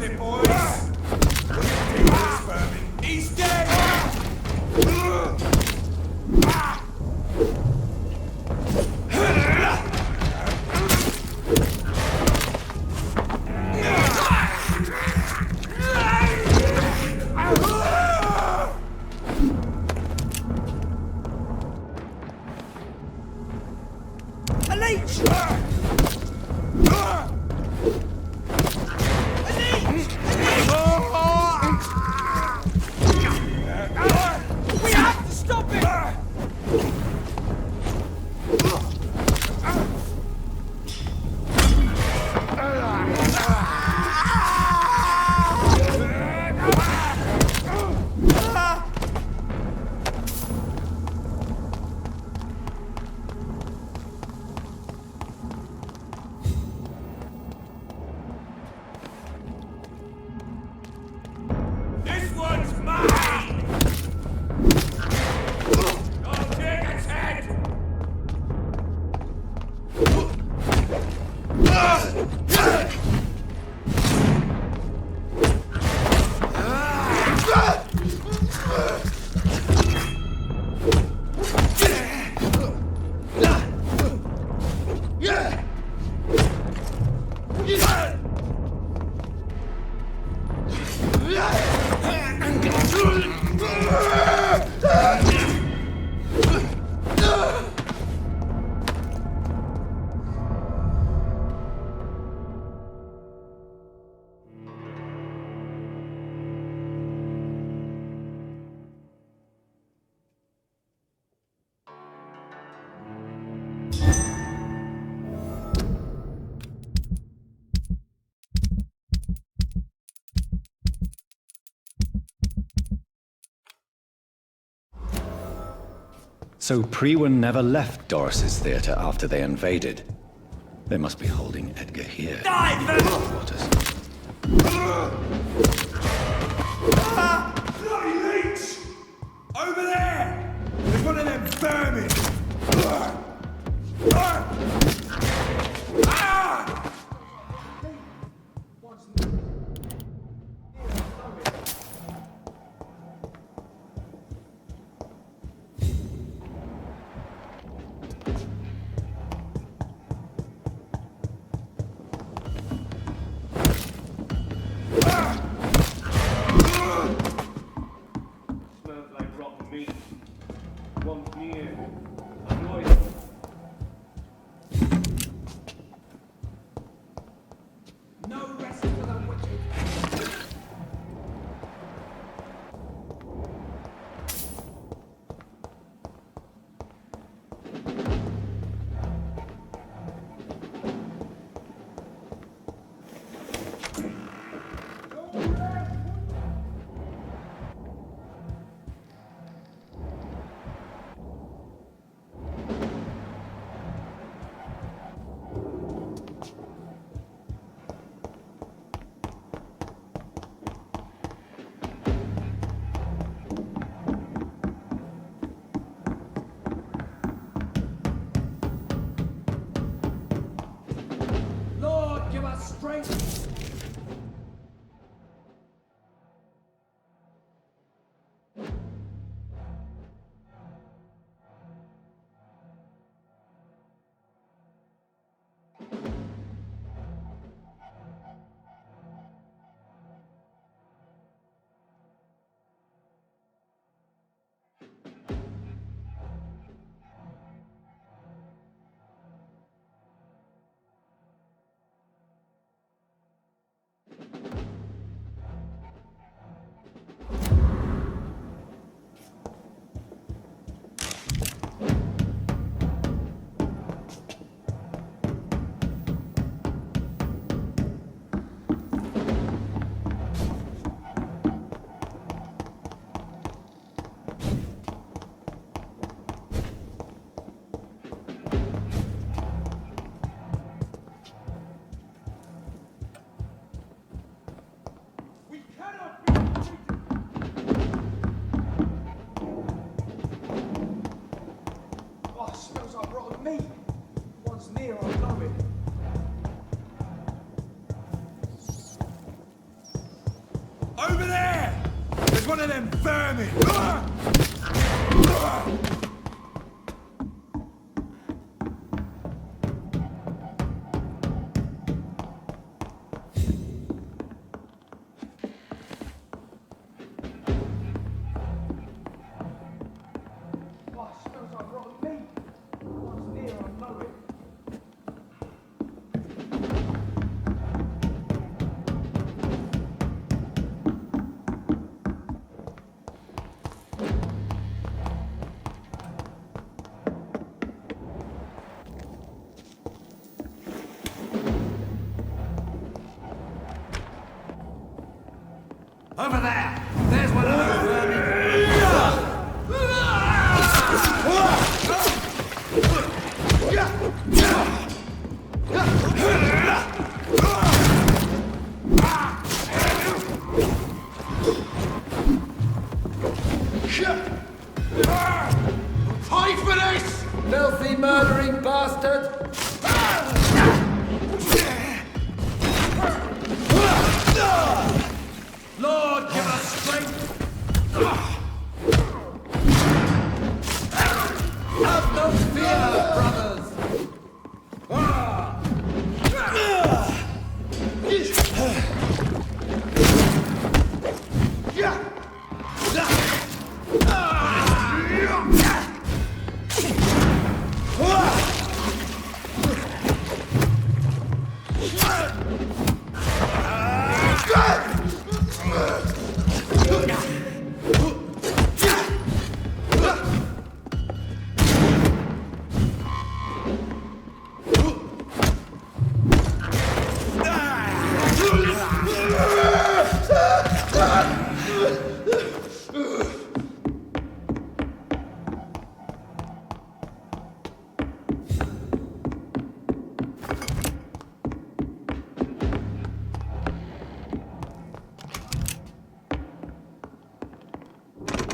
it, boys! Look at this vermin. He's dead! So Prewen never left Doris's theatre after they invaded. They must be holding Edgar here. Quarters. Bloody leech! Over there! There's one of them vermin! There's one of them vermin! Over there! There's one of those vermin! Fight for this! Filthy murdering bastard! Lord, give us strength! Have no fear, brothers!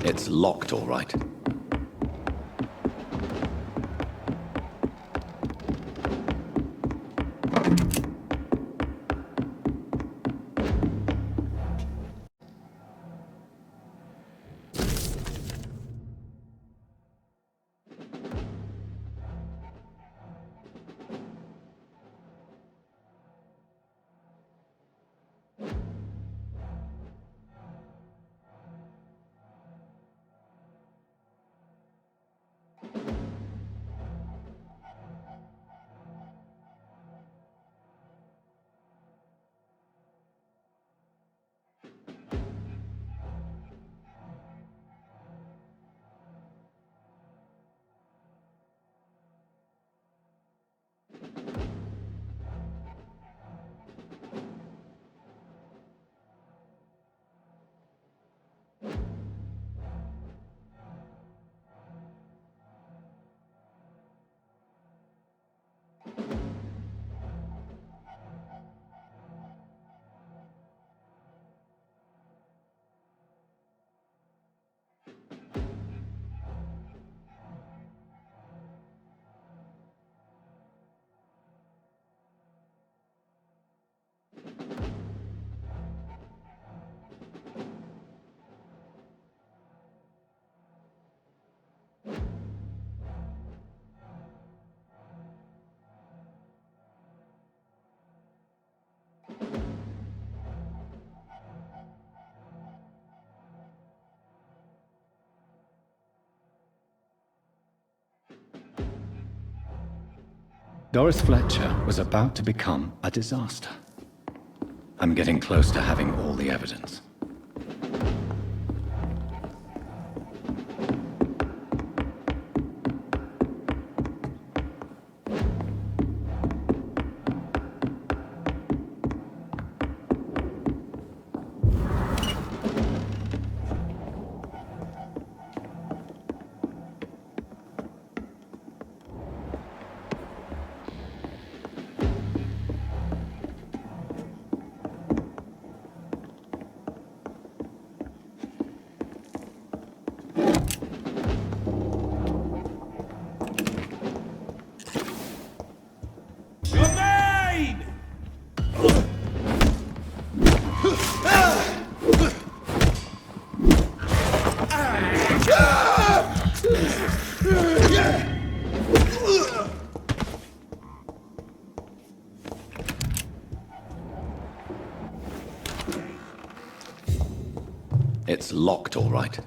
It's locked, all right. Doris Fletcher was about to become a disaster. I'm getting close to having all the evidence. It's locked, all right.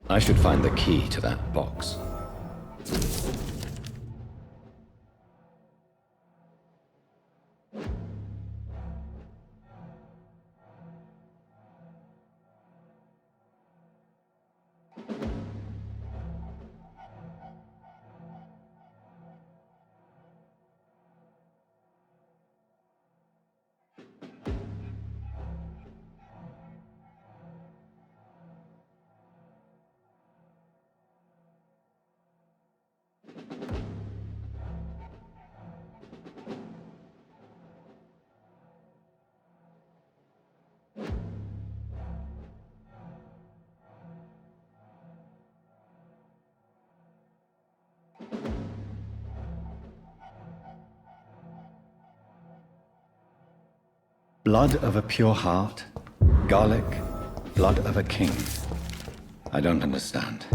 I should find the key to that box. Blood of a pure heart, garlic, blood of a king. I don't understand.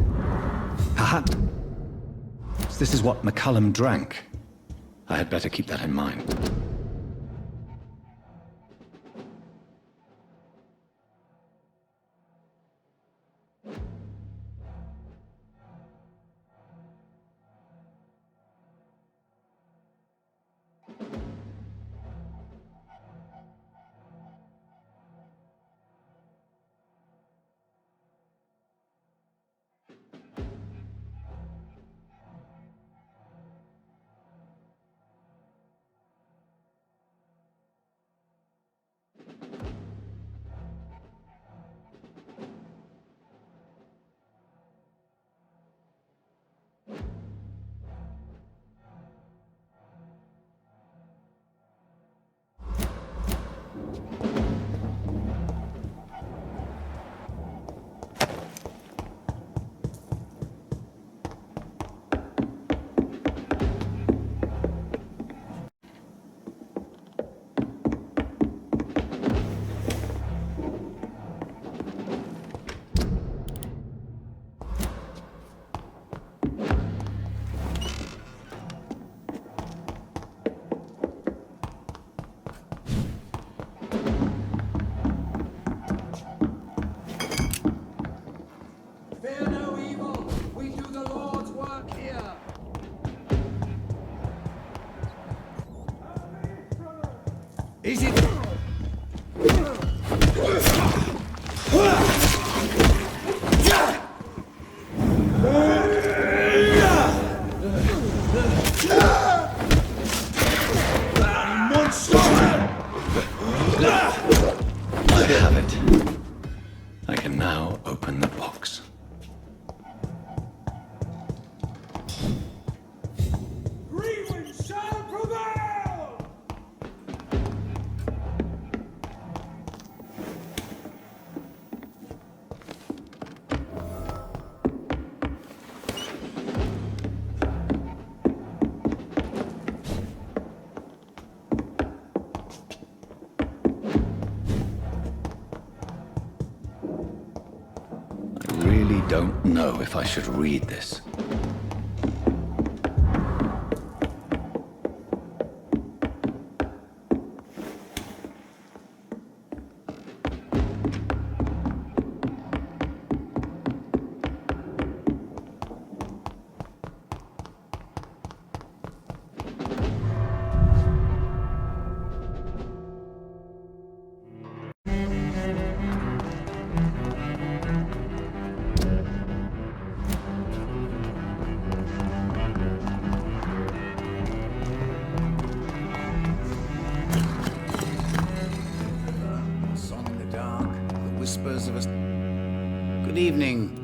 Perhaps this is what McCullum drank. I had better keep that in mind. Fear no evil. We do the Lord's work here. Is it? I have it. I can now open the box. Greenwich shall prevail! I really don't know if I should read this. Song in the dark, the whispers of a... Good evening.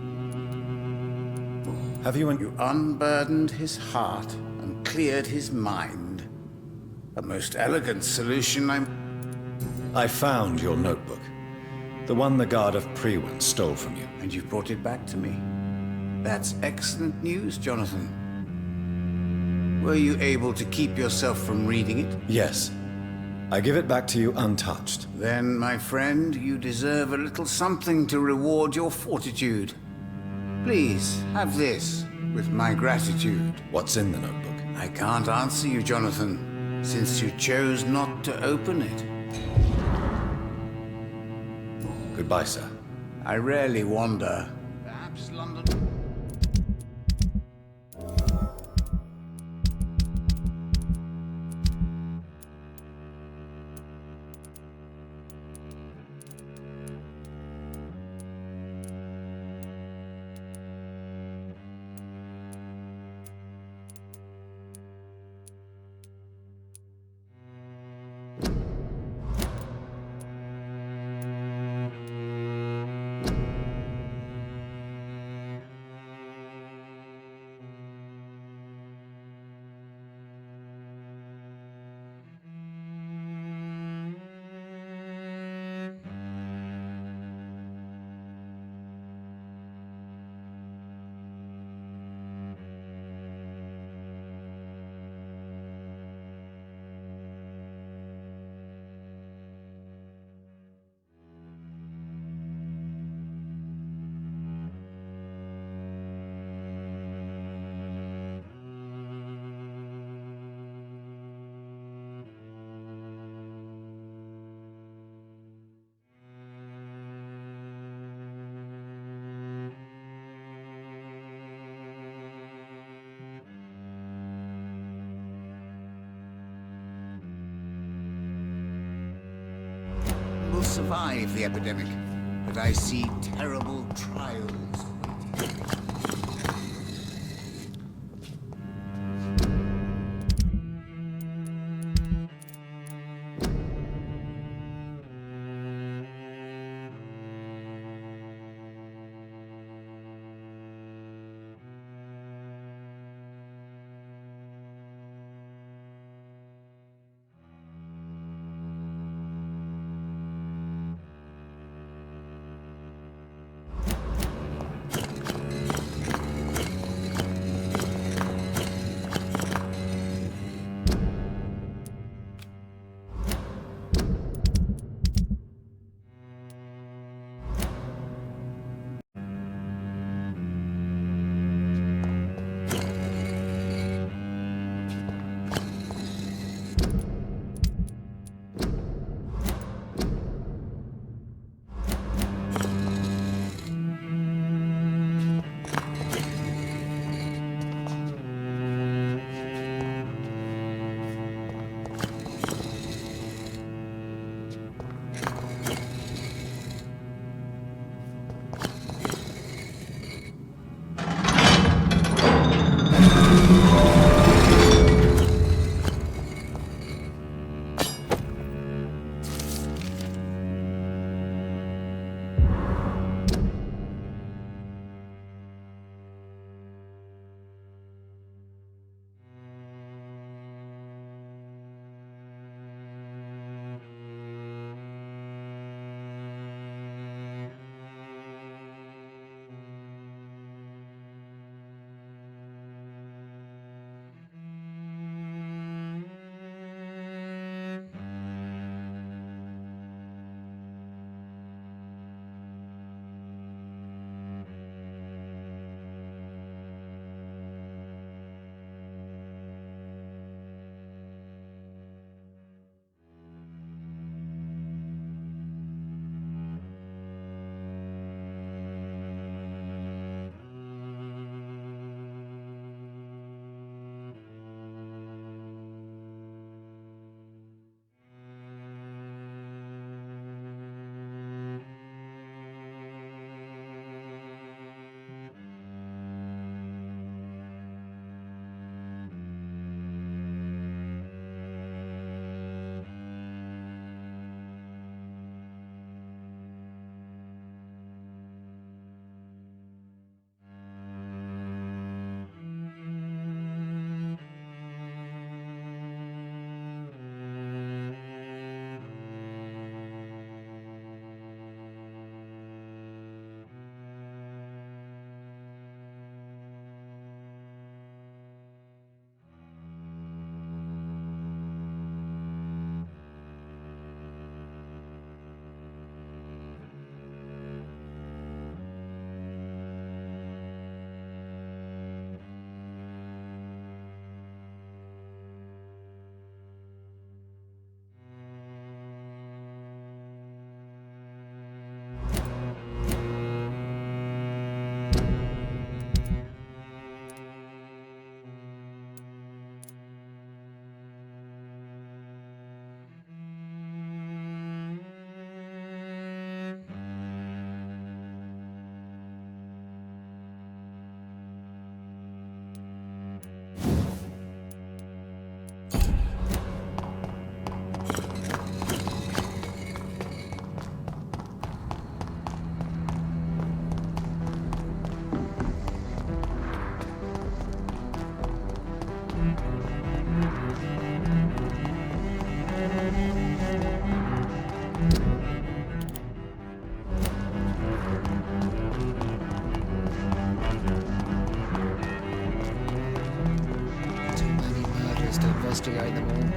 Have you You unburdened his heart and cleared his mind. A most elegant solution, I found your notebook. The one the guard of Priwen stole from you. and you've brought it back to me. That's excellent news, Jonathan. Were you able to keep yourself from reading it? Yes. I give it back to you untouched. Then, my friend, you deserve a little something to reward your fortitude. Please, have this. with my gratitude. What's in the notebook? I can't answer you, Jonathan, since you chose not to open it. Goodbye, sir. I rarely wander. Perhaps London... will survive the epidemic, but I see terrible trials awaiting. chance to investigate them all.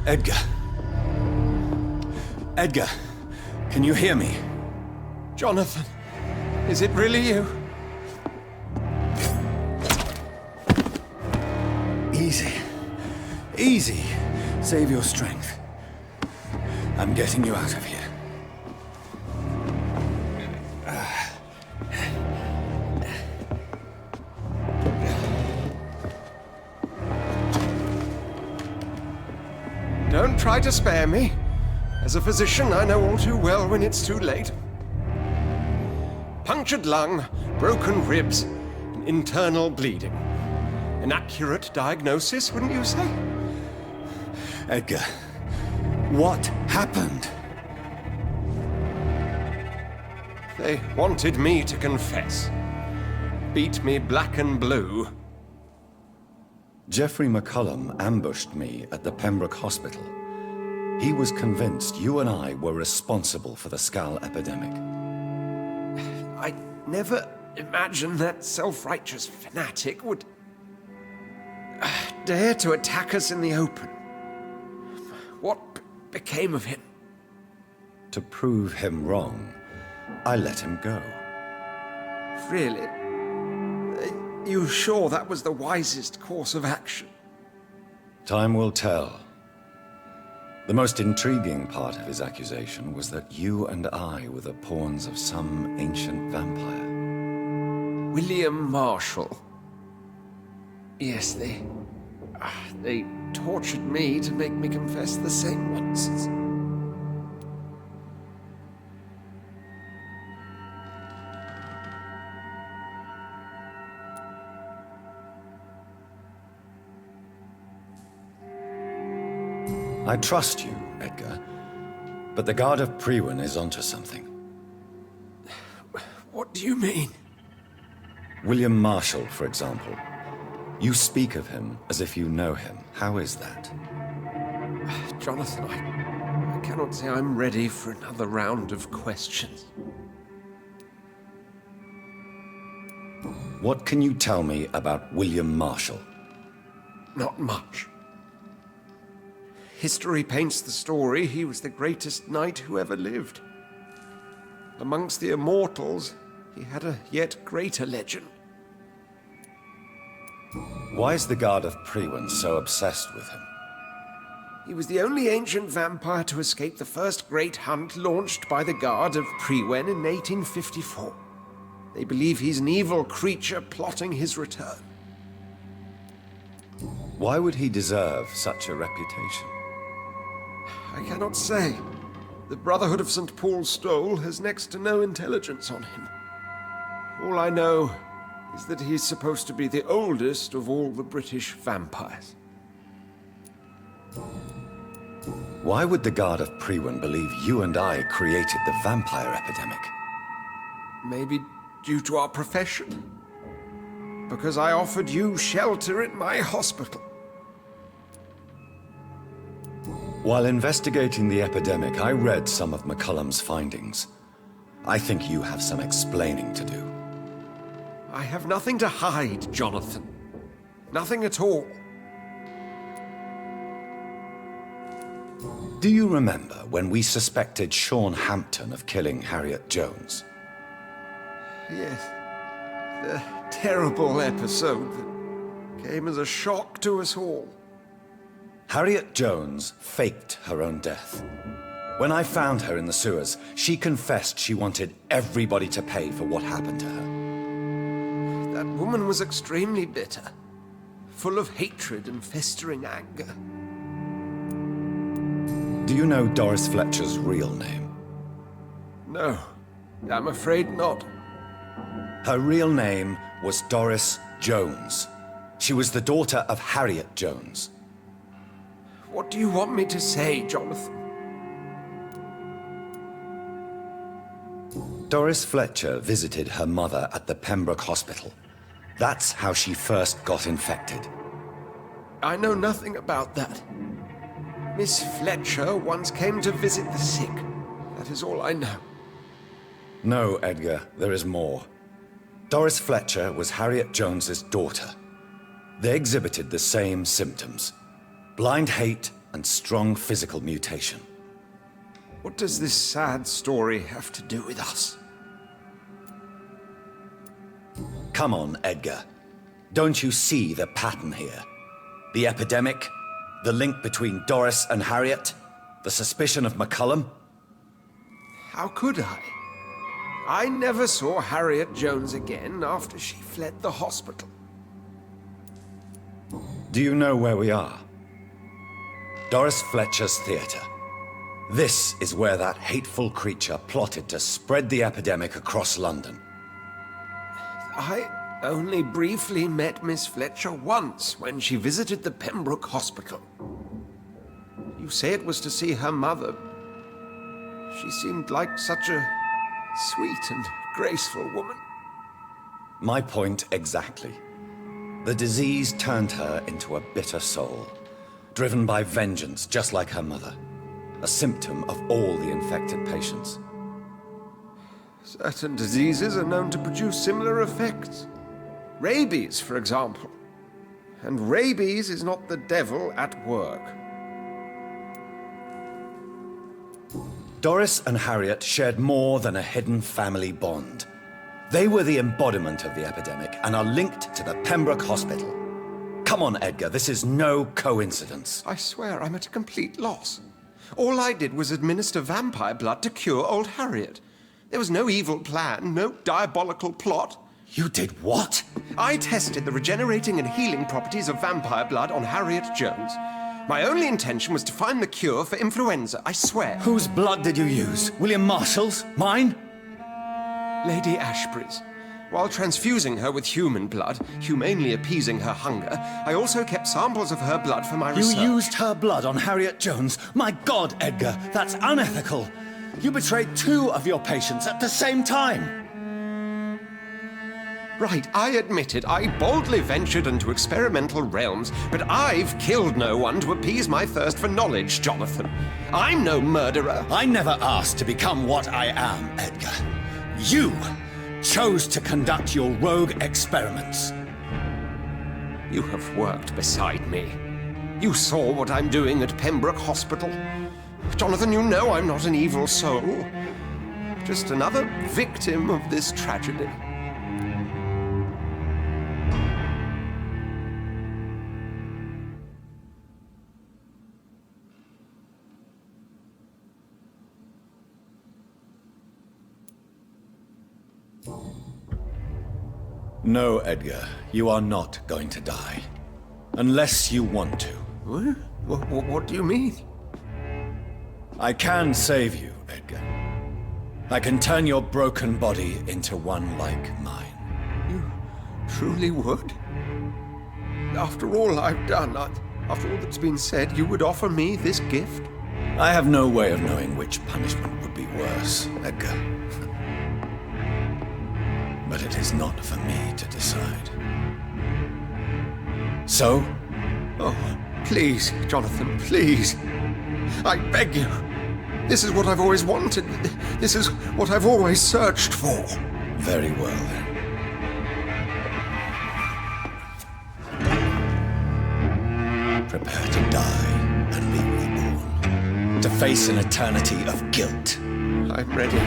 Edgar. Edgar, can you hear me? Jonathan, is it really you? Easy. Easy. Save your strength. I'm getting you out of here. Don't try to spare me. As a physician, I know all too well when it's too late. Punctured lung, broken ribs, and internal bleeding. An accurate diagnosis, wouldn't you say? Edgar, what happened? They wanted me to confess. Beat me black and blue. Geoffrey McCullum ambushed me at the Pembroke Hospital. He was convinced you and I were responsible for the Skal epidemic. I never imagined that self-righteous fanatic would dare to attack us in the open. What became of him? To prove him wrong, I let him go. Really? Are you sure that was the wisest course of action? Time will tell. The most intriguing part of his accusation was that you and I were the pawns of some ancient vampire. William Marshall. Yes, they tortured me to make me confess the same nonsense. I trust you, Edgar, but the Guard of Priwen is onto something. What do you mean? William Marshall, for example. You speak of him as if you know him. How is that? Jonathan, I cannot say I'm ready for another round of questions. What can you tell me about William Marshall? Not much. History paints the story he was the greatest knight who ever lived. Amongst the immortals, he had a yet greater legend. Why is the Guard of Priwen so obsessed with him? He was the only ancient vampire to escape the first great hunt launched by the Guard of Priwen in 1854. They believe he's an evil creature plotting his return. Why would he deserve such a reputation? I cannot say. The Brotherhood of St. Paul's Stole has next to no intelligence on him. All I know is that he's supposed to be the oldest of all the British vampires. Why would the Guard of Priwen believe you and I created the vampire epidemic? Maybe due to our profession. Because I offered you shelter at my hospital. While investigating the epidemic, I read some of McCullum's findings. I think you have some explaining to do. I have nothing to hide, Jonathan. Nothing at all. Do you remember when we suspected Sean Hampton of killing Harriet Jones? Yes. The terrible episode that came as a shock to us all. Harriet Jones faked her own death. When I found her in the sewers, she confessed she wanted everybody to pay for what happened to her. That woman was extremely bitter, full of hatred and festering anger. Do you know Doris Fletcher's real name? No, I'm afraid not. Her real name was Doris Jones. She was the daughter of Harriet Jones. What do you want me to say, Jonathan? Doris Fletcher visited her mother at the Pembroke Hospital. That's how she first got infected. I know nothing about that. Miss Fletcher once came to visit the sick. That is all I know. No, Edgar, there is more. Doris Fletcher was Harriet Jones's daughter. They exhibited the same symptoms: blind hate and strong physical mutation. What does this sad story have to do with us? Come on, Edgar. Don't you see the pattern here? The epidemic, the link between Doris and Harriet, the suspicion of McCullum? How could I? I never saw Harriet Jones again after she fled the hospital. Do you know where we are? Doris Fletcher's theatre. This is where that hateful creature plotted to spread the epidemic across London. I only briefly met Miss Fletcher once when she visited the Pembroke Hospital. You say it was to see her mother. She seemed like such a sweet and graceful woman. My point exactly. The disease turned her into a bitter soul, driven by vengeance just like her mother. A symptom of all the infected patients. Certain diseases are known to produce similar effects. Rabies, for example. And rabies is not the devil at work. Doris and Harriet shared more than a hidden family bond. They were the embodiment of the epidemic and are linked to the Pembroke Hospital. Come on, Edgar, this is no coincidence. I swear I'm at a complete loss. All I did was administer vampire blood to cure old Harriet. There was no evil plan, no diabolical plot. You did what? I tested the regenerating and healing properties of vampire blood on Harriet Jones. My only intention was to find the cure for influenza, I swear. Whose blood did you use? William Marshall's? Mine? Lady Ashbury's. While transfusing her with human blood, humanely appeasing her hunger, I also kept samples of her blood for my research. You used her blood on Harriet Jones? My God, Edgar, that's unethical. You betrayed 2 of your patients at the same time. Right, I admit it. I boldly ventured into experimental realms, but I've killed no one to appease my thirst for knowledge, Jonathan. I'm no murderer. I never asked to become what I am, Edgar. You chose to conduct your rogue experiments. You have worked beside me. You saw what I'm doing at Pembroke Hospital. Jonathan, you know I'm not an evil soul. Just another victim of this tragedy. No, Edgar, you are not going to die. Unless you want to. What do you mean? I can save you, Edgar. I can turn your broken body into one like mine. You truly would? After all I've done, after all that's been said, you would offer me this gift? I have no way of knowing which punishment would be worse, Edgar. But it is not for me to decide. So? Oh, please, Jonathan, please. I beg you. This is what I've always wanted. This is what I've always searched for. Very well, then. Prepare to die and be reborn. To face an eternity of guilt. I'm ready.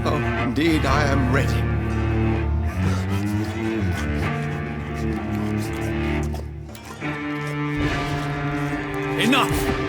Oh, indeed, I am ready. Enough!